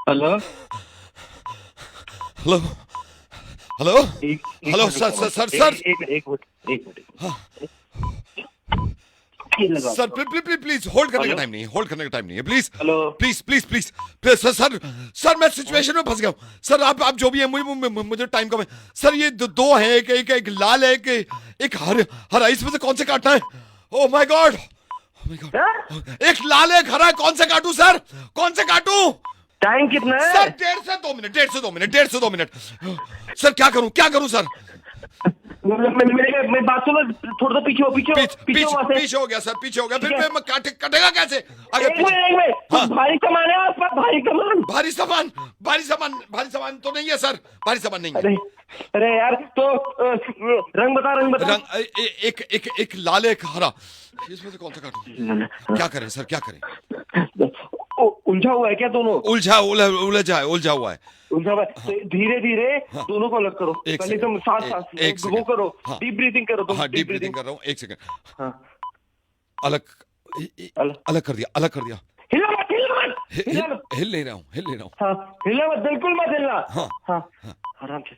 Hello. Hello hello एक hello minute, sir sir sir sir एक minute, एक minute, एक मिनट। हाँ, ये लगा सर दो। Please please please please hold करने का हेलो। टाइम नहीं है, होल्ड करने का टाइम नहीं है, please hello. Please please please please sir sir sir मैं सिचुएशन में फंस गया हूँ सर। आप जो भी है मुझे टाइम कम है सर। ये दो हैं, एक लाल है, एक हरा। इसमें से कौन से काटना है? Oh my God, oh my God. एक लाल है, एक हरा है, कौन से काटूं सर? कौन से काटूं? टाइम कितना है? सर 1.5 से 2 मिनट सर। क्या करूं सर? मेरी बात सुनो, थोड़ा सा पीछे हो, पीछे हो वहाँ से। पीछे हो गया सर, पीछे हो गया। ठीक फिर है। मैं कटेगा कैसे अगर एक पीछे? मिनट, एक मिनट, हाँ, कुछ भारी सामान है आसपास, भारी सामान। भारी सामान तो नहीं है सर, भारी सामान नहीं है। अरे, अरे यार, तो रंग बता, रंग बता। रंग एक लाल है, एक हरा। इसमें से कौन सा काटूं? क्या करें सर, क्या करें? उलझा हुआ है क्या दोनों? उलझा हुआ है। उलझा हुआ है तो धीरे धीरे हाँ, दोनों को अलग करो। एक पहले सेकंड, तुम सांस एक वो सेकंड। करो, हाँ, डीप ब्रीथिंग करो तुम, हाँ डीप डीप ब्रीथिंग ब्रीथिंग। कर रहा हूँ, एक सेकंड। हाँ। अलग अलग। अलग कर दिया। हिला मत, हिला मत, हिला मत। हिल नहीं रहा हूँ। हाँ, हिला मत, बिल्कुल मत हिलना। हाँ हाँ, हाँ आराम से।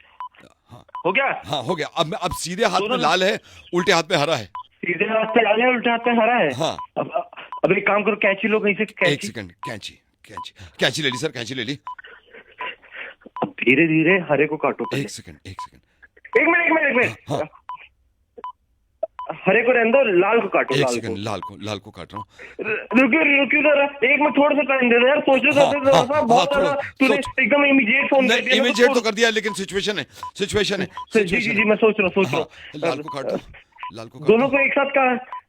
हाँ हो गया? हाँ, हो गया। अब सीधे हाथ में दोनों लाल है, उल्टे हाथ में हरा है। सीधे हाथ पे लाल है, उल्टे हाथ पे हरा है। हाँ। अब एक काम करो, कैंची लो कहीं से, एक कैंची। सेकंड, कैंची ले ली सर, कैंची ले ली। अब धीरे धीरे हरे को काटो पहले। एक सेकंड। एक मिनट, एक मिनट, एक हाँ हाँ, मिनट। हरे को रहने दो, लाल को काटो, एक लाल को। सेकंड। लाल को काट रहा हूँ। रुकियो, रुकियो जरा, एक मिनट, थोड़ा सा टाइम दे दो यार, सोचने हाँ दो थोड़ा सा। बहुत थोड़ा ज्यादा तूने सोच। एकदम इमीडिएट फोन कर नहीं, दिया ना, इमीडिएट तो तो कर दिया, लेकिन सिचुएशन है। जी जी सिचुएशन जी, मैं सोच रहा हाँ, हूँ। लाल को काट दो। दोनों को एक साथ का?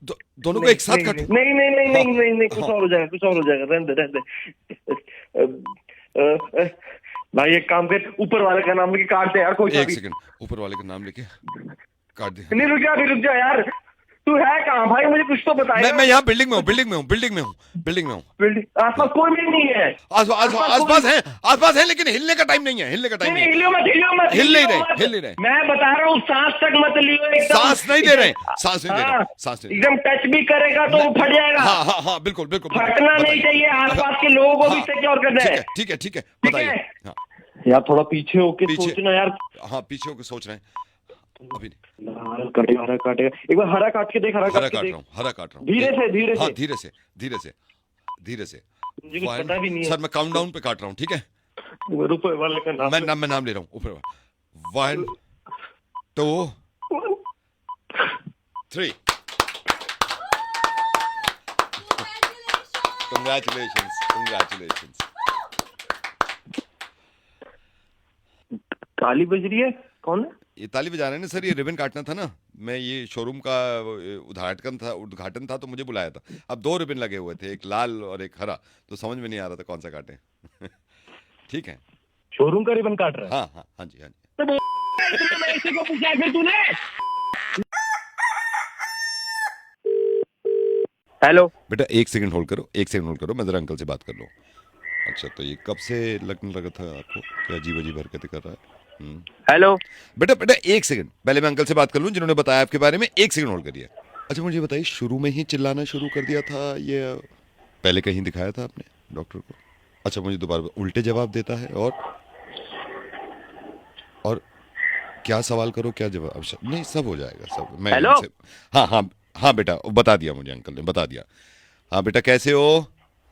दोनों को नहीं एक साथ नहीं काटो। नहीं नहीं नहीं हाँ नहीं नहीं नहीं, कुछ हाँ, और हो जाएगा, कुछ और हो जाएगा, रहने दे, रहने दे। भाई एक काम कर, ऊपर वाले का नाम लेके काट दे यार, कोई सा एक भी। सेकंड। ऊपर वाले का नाम लेके काट दिया। नहीं, रुक जा, अभी रुक जा यार। तू है कहाँ भाई, मुझे कुछ तो बताएगा। मैं यहाँ बिल्डिंग में हूँ। बिल्डिंग में हूँ। बिल्डिंग आसपास कोई भी नहीं है। आसपास है, लेकिन हिलने का टाइम नहीं है। नहीं नहीं, हिलियो मत, हिलियो मत, हिल नहीं हिलियो रहे। मत। मैं बता रहा हूँ, सांस तक मत लियो एकदम। सांस नहीं ले रहे। हाँ, सांस नहीं ले एकदम टच भी करेगा तो वो फट जाएगा। हाँ, बिल्कुल फटना नहीं चाहिए, आसपास के लोगों को भी सिक्योर करना है। ठीक है ठीक बताइए। है हाँ, यार, थोड़ा पीछे होके पीछे। सोचना यार। हाँ, पीछे होकर सोच रहे हैं अभी। लाल काटेगा, हरा काटेगा, एक बार हरा काट के देख, हरा काट के देख। हरा काट रहा हूँ। धीरे से, धीरे हाँ, से। धीरे से। मुझे कुछ पता भी नहीं है सर मैं काउंटडाउन पे काट रहा हूँ, ठीक है? ऊपर वाले का नाम। मैं नाम ले रहा हूँ। ऊपर 1 2 3। Congratulations. ताली बज रही है, कौन है? ये ताली बजा रहे हैं ना सर, ये रिबन काटना था ना। मैं ये शोरूम का उद्घाटन था तो मुझे बुलाया था। अब 2 रिबन लगे हुए थे, एक लाल और एक हरा, तो समझ में नहीं आ रहा था कौन सा काटें। ठीक है। शोरूम का रिबन काट रहा है? हाँ जी। तो मैं इसी को पूछा फिर तूने। हेलो बेटा, एक सेकंड होल्ड करो, मैं जरा अंकल से बात कर लूँ। अच्छा, तो ये कब से लगने लगा था आपको? क्या अजीब अजीब हरकतें कर रहा है? हेलो। बेटा एक सेकंड, पहले मैं अंकल से बात कर लूँ जिन्होंने बताया आपके बारे में। एक सेकंड होल्ड करिए। अच्छा, मुझे बताइए, शुरू में ही चिल्लाना शुरू कर दिया था ये पहले कहीं दिखाया था आपने डॉक्टर को? अच्छा, मुझे दोबारा उल्टे जवाब देता है। और क्या सवाल करो, क्या जवाब? नहीं, सब हो जाएगा सब। मैं हेलो? हाँ बेटा, बता दिया मुझे, अंकल ने बता दिया। हाँ बेटा, कैसे हो?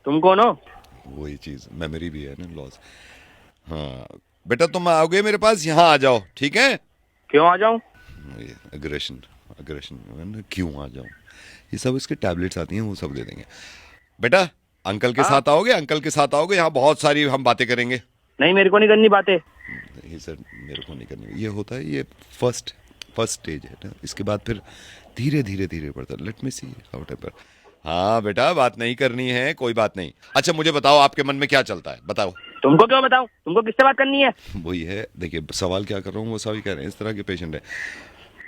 तुम कौन हो? वही चीज, मेमोरी भी है ना, लॉस। हाँ बेटा, तुम आओगे मेरे पास, यहाँ आ जाओ, ठीक है? क्यों आ जाऊं? अग्रेशन क्यों आ जाऊं? ये सब इसके टैबलेट्स आती हैं, वो सब दे देंगे। बेटा, अंकल के साथ आओगे? यहाँ बहुत सारी हम बातें करेंगे। नहीं, मेरे को नहीं करनी बातें। ये सर, मेरे को नहीं करनी। ये होता है, ये फर्स्ट स्टेज है ना, इसके बाद फिर धीरे धीरे बढ़ता है। Let me see how temper. हाँ बेटा, बात नहीं करनी है, कोई बात नहीं। अच्छा, मुझे बताओ, आपके मन में क्या चलता है, बताओ। तुमको क्यों बताऊं? तुमको किससे बात करनी है? वही है, देखिए सवाल क्या कर रहा हूँ वो सभी कह रहे हैं, इस तरह के पेशेंट है।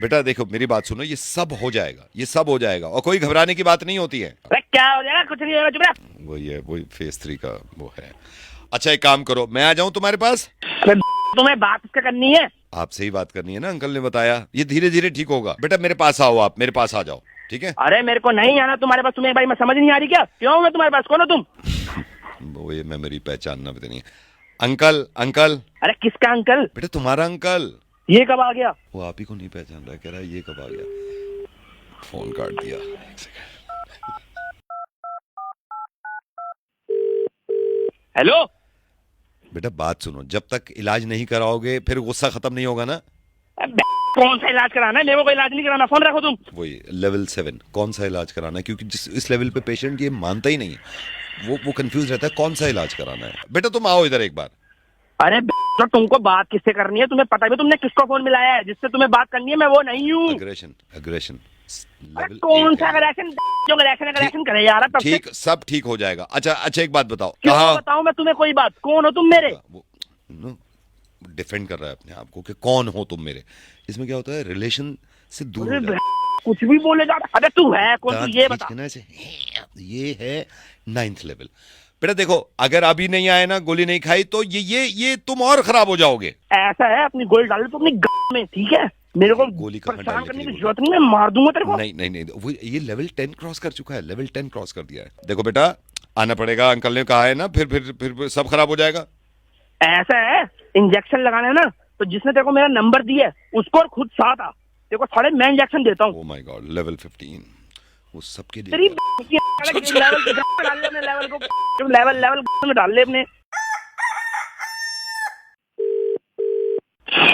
बेटा देखो, मेरी बात सुनो, ये सब हो जाएगा और कोई घबराने की बात नहीं होती है। अरे क्या हो जाएगा? कुछ नहीं होगा, चुप रह। वही है, वही फेज 3 का वो है। अच्छा, एक काम करो, मैं आ जाऊं तुम्हारे पास? तुम्हें बात किससे करनी है? आपसे ही बात करनी है ना, अंकल ने बताया। ये धीरे धीरे ठीक होगा। बेटा मेरे पास आओ, आप मेरे पास आ जाओ, ठीक है? अरे मेरे को नहीं आना तुम्हारे पास। तुम्हें भाई मैं समझ नहीं आ रही क्या? क्यों मैं तुम्हारे पास? कौन हो तुम? वो ये मेमोरी पहचानना भी नहीं है। Uncle uncle. अरे किसका अंकल? बेटा तुम्हारा अंकल। ये कब आ गया? वो आप ही को नहीं पहचान रहा, कह रहा है ये कब आ गया। फोन काट दिया। एक सेकंड। हेलो बेटा बात सुनो, जब तक इलाज नहीं कराओगे फिर गुस्सा खत्म नहीं होगा ना। कौन सा इलाज कराना है? मेरे को इलाज नहीं कराना, फोन रखो तुम। वही लेवल 7 कौन सा इलाज कराना है, क्योंकि जिस इस लेवल पे पेशेंट ये मानता ही नहीं है, वो कंफ्यूज रहता है कौन सा इलाज कराना है। बेटा तुम आओ इधर एक बार। अरे तो तुमको बात किससे करनी है? तुम्हें पता भी तुमने किसको फोन मिलाया है? जिससे तुम्हें बात करनी है मैं वो नहीं हूँ। अग्रेशन अग्रेशन कौन सा अग्रेशन? जो अग्रेशन करे यार। तब से ठीक, सब ठीक हो जाएगा। अच्छा अच्छा एक बात बताओ, क्यों कहाँ बताऊं मैं तुम्हें कोई बात? कौन हो तुम मेरे? वो डिफेंड कर रहा है अपने आप को कि कौन हो तुम मेरे। इसमें क्या होता है, रिलेशन से दूर हो अरे जाता है। कुछ भी बोले जा रहा। अरे तू है कौन? तू दांत ये खींच बता। के ना ऐसे, ये है 9th लेवल। बेटा देखो, अगर अभी नहीं आए ना, गोली नहीं खाई तो ये तुम और खराब हो जाओगे। ऐसा है, अपनी गोली डाल ले तो अपनी में, ठीक है? मेरे को गोली कहाँ परेशान डालने के करने लिए की जरूरत नहीं, मैं मार दूंगा तेरे को। नहीं नहीं नहीं, वो ये लेवल 10 क्रॉस कर चुका है, लेवल 10 क्रॉस कर दिया है। देखो बेटा आना पड़ेगा, अंकल ने कहा है ना, फिर सब खराब हो जाएगा। ऐसा है, इंजेक्शन लगाना है ना तो जिसने तेरे को मेरा नंबर दिया है उसको और खुद साथ आ, तेरे को सारे मैं इंजेक्शन देता हूँ। ओह माय गॉड, लेवल 15 वो सबके लिए। तेरी लेवल पे डाल ले अपने लेवल को, लेवल में डाल ले अपने।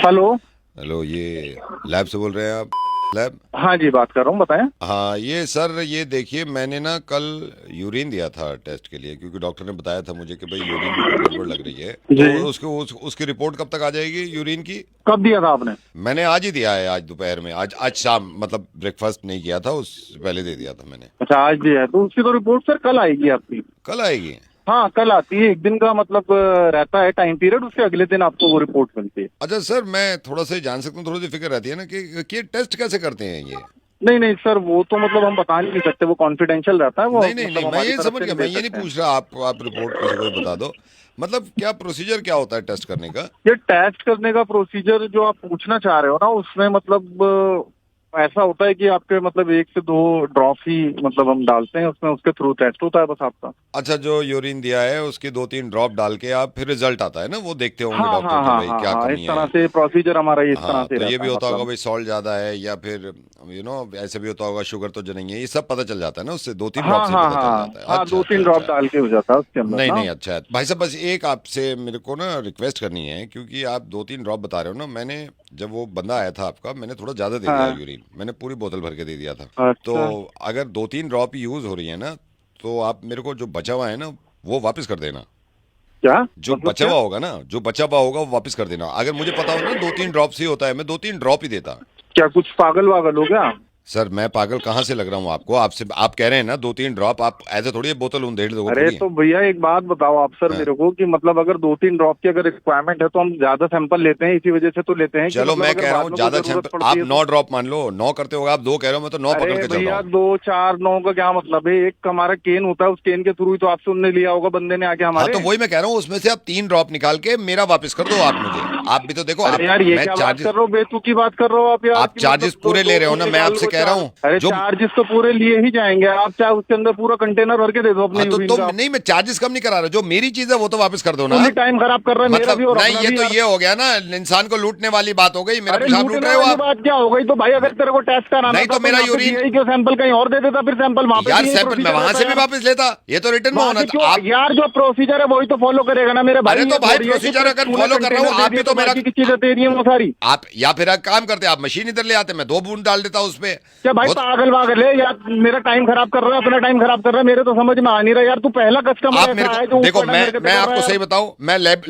हेलो हेलो, ये लैब से बोल रहे हैं आप? लैब? हाँ जी बात कर रहा हूँ, बताएं। हाँ ये सर, ये देखिए मैंने ना कल यूरिन दिया था टेस्ट के लिए, क्योंकि डॉक्टर ने बताया था मुझे कि भाई यूरिन में गड़बड़ लग रही है। तो उसकी रिपोर्ट कब तक आ जाएगी यूरिन की? कब दिया था आपने? मैंने आज ही दिया है, आज दोपहर में, आज शाम, मतलब ब्रेकफास्ट नहीं किया था, उससे पहले दे दिया था मैंने। अच्छा आज दिया है, तो उसकी तो रिपोर्ट सर कल आएगी आपकी। कल आएगी? हाँ कल आती है, एक दिन का मतलब रहता है टाइम पीरियड, उसके अगले दिन आपको वो रिपोर्ट मिलती है। अच्छा सर, मैं थोड़ा सा जान सकता हूँ, थोड़ी सी फिक्र रहती है ना कि टेस्ट कैसे करते हैं ये? नहीं नहीं सर, वो तो मतलब हम बता नहीं सकते, वो कॉन्फिडेंशियल रहता है वो। नहीं नहीं मतलब नहीं, मैं हमारी ये तरफ समझ से गया, मैं ये नहीं दे पूछ रहा, आप रिपोर्ट किसी को बता दो। मतलब क्या प्रोसीजर क्या होता है टेस्ट करने का? सकते हैं। ये टेस्ट करने का प्रोसीजर जो आप पूछना चाह रहे हो ना, उसमें मतलब ऐसा होता है कि आपके मतलब 1 से 2 ड्रॉप ही मतलब हम डालते हैं उसमें, उसके थ्रू टेस्ट होता है बस आपका। अच्छा, जो यूरिन दिया है उसके 2-3 ड्रॉप डाल के आप फिर रिजल्ट आता है ना, वो देखते होंगे हाँ डॉक्टर हाँ कि हाँ भाई क्या हाँ, कमी इस तरह है। से प्रोसीजर हमारा इस हाँ, तरह से तो ये रहता भी है होता होगा मतलब। भाई सॉल्ट ज्यादा है, या फिर ऐसे भी होता होगा शुगर तो नहीं है, ये सब पता चल जाता है ना उससे, 2-3 ड्रॉप हाँ से हाँ पता चल हाँ जाता है। हाँ, अच्छा 2-3 अच्छा ड्रॉप अच्छा। डाल के हो जाता है उसके अंदर नहीं ना। नहीं, अच्छा भाई साहब, बस एक आपसे मेरे को ना रिक्वेस्ट करनी है, क्योंकि आप 2-3 ड्रॉप बता रहे हो ना, मैंने जब वो बंदा आया था आपका, मैंने थोड़ा ज्यादा दे दिया हाँ। यूरिन, मैंने पूरी बोतल भर के दे दिया था। तो अच्छा अगर 2-3 ड्रॉप यूज हो रही है ना, तो आप मेरे को जो बचा हुआ है ना वो वापस कर देना। क्या जो मतलब बचा क्या? हुआ होगा ना, जो बचा हुआ होगा वो वापस कर देना। अगर मुझे पता हो ना 2-3 ड्रॉप से ही होता है, मैं 2-3 ड्रॉप ही देता। क्या कुछ पागल वागल हो गया? सर मैं पागल कहाँ से लग रहा हूँ आपको? आपसे आप कह रहे हैं ना 2-3 ड्रॉप, आप ऐसे थोड़ी बोतल उंधेड़ दोगे अरे थोड़ी। तो भैया एक बात बताओ आप सर हाँ। मेरे को कि मतलब अगर 2-3 ड्रॉप की अगर रिक्वायरमेंट है तो हम ज्यादा सैंपल लेते हैं, इसी वजह से तो लेते हैं कि चलो मतलब मैं अगर कह रहा बाद हूँ में ज्यादा कोई जरूरत सैंपल, पड़ती आप है 9 ड्रॉप मान लो, 9 करते हो आप, 2 कह रहे हो, मैं तो 9 पकड़ अरे के चल रहा भैया हूँ। 2 4 9 का क्या मतलब है? एक हमारा केन होता है, उस केन के थ्रू ही तो आपसे उनने लिया होगा बंदे ने आके हाँ हमारे। तो वही मैं कह रहा हूँ, उसमें से आप 3 ड्रॉप निकाल के मेरा वापस कर दो आप मुझे। आप भी तो देखो, आप अरे यार ये मैं क्या बात चार्जेस, कर रहे हो? बेतुकी बात कर रहे हो आप यार। आप कि चार्जेस मतलब पूरे ले रहे हो ना, मैं निकाल आपसे को कह रहा हूँ। अरे जो चार्जेस तो पूरे लिए ही जाएंगे, आप चाहे उसके अंदर पूरा कंटेनर भर के दे दो अपने हाँ तो यूरिन तुम का। नहीं, मैं चार्जेस कम नहीं करा रहा, जो मेरी चीज है वो तो वापस कर दो ना। फुल्ली टाइम खराब कर रहा है मेरा मतलब भी और नहीं, अपना ये भी तो यार। ये हो गया ना, इंसान को लूटने वाली बात हो गई, मेरा अरे पेशाब लूट लूटने रहे हो वाली आप। बात क्या हो गई? तो भाई अगर तेरे को टेस्ट कराना नहीं था तो मेरा यहाँ पे यूरिन- दिया ही क्यों? सैंपल कहीं और दे देता, फिर सैंपल वहाँ पे यार भी यही सैंपल मैं procedure वहां रहता से है भी यार। वापस लेता, ये तो रिटर्न में वहाँ होना से था। क्यों आप यार? जो प्रोसीजर है वही तो फॉलो करेगा ना मेरे भाई। अरे तो ये भाई थोड़ी है कि प्रोसीजर अगर तूने follow कर रहा हूँ, कंटेनर आप दे भी दिया तो मेरा- बाकी की चीजें तेरी हैं वो सारी। आप या फिर एक काम करते, आप मशीन इधर ले आते, मैं 2 बूंद डाल देता उसपे। क्या भाई पागल वागल है यार? मेरा टाइम खराब कर रहा है, अपना टाइम खराब कर रहा है, मेरे तो समझ में आ नहीं रहा यार। तू पहला कस्टमर आप ऐसा मेरे है को जो देखो, ऊपर करके मैं कर आपको रहा है सही यार। बताऊं,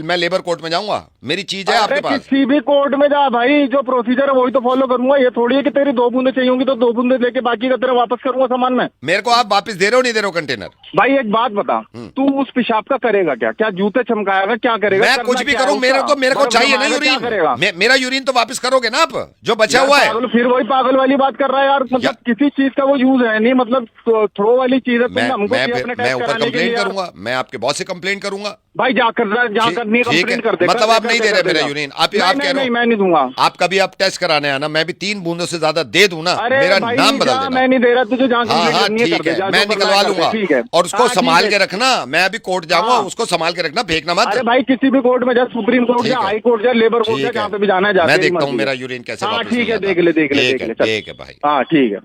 मैं लेबर कोर्ट में जाऊंगा, मेरी चीज है आपके अरे पास। किसी भी कोर्ट में जा भाई, जो प्रोसीजर है वही तो फॉलो करूंगा। ये थोड़ी है कि तेरी 2 बूंदे चाहिए होंगी तो 2 बूंदे लेके बाकी का तेरा वापस करूंगा सामान में। मेरे को आप वापस दे रहे हो नहीं दे रहे हो कंटेनर? भाई एक बात बता, तू उस पेशाब का करेगा क्या? क्या जूते चमकाएगा? क्या करेगा? मैं करना कुछ भी क्या है करूं, मेरे उसका? को चाहिए ना बर्फ जमाएगा, क्या यूरिन। करेगा? मेरा यूरिन तो वापस करोगे ना आप, जो बचा यार हुआ है। पागल, फिर वही पागल वाली बात कर रहा है यार, मतलब किसी चीज का वो यूज है नहीं, मतलब थ्रो वाली चीज है। तुमने हमको दिया अपने मैं टेस्ट ऊपर कराने के लिए कंप्लेंट यार। करूंगा, मैं आपके बॉस से कंप्लेंट करूंगा भाई जाकर नहीं ठीक है, कंप्लेंट कर दे। मतलब आप नहीं दे रहे मेरा यूरिन, आप कह रहे नहीं, हो मैं नहीं दूंगा। आप कभी आप टेस्ट कराने आना, मैं भी 3 बूंदों से ज्यादा दे दूं ना, अरे मेरा भाई नाम बदल जा, देना। मैं नहीं दे रहा तुझे, जहाँ हाँ कंप्लेंट हाँ करनी है कर ठीक दे, है, जा, मैं जो करना निकलवा है कर दे, लूंगा, ठीक है। और उसको हाँ, ठीक संभाल है। के रखना, मैं अभी कोर्ट जाऊंगा, हाँ। उसको संभाल के रखना, फेंकना मत। अरे भाई किसी भी कोर्ट में जा, सुप्रीम कोर्ट ठीक जा, है। हाई कोर्ट जा, लेबर कोर्ट जा, ठीक जहाँ है, पे भी जाना है जा, मैं तेरी देखता हूँ मर्जी मेरा है। यूरिन कैसे हाँ वापस ठीक है, मिल देख जाता ले है। देख ले देख ले, चल। ठीक है भाई। हाँ ठीक है।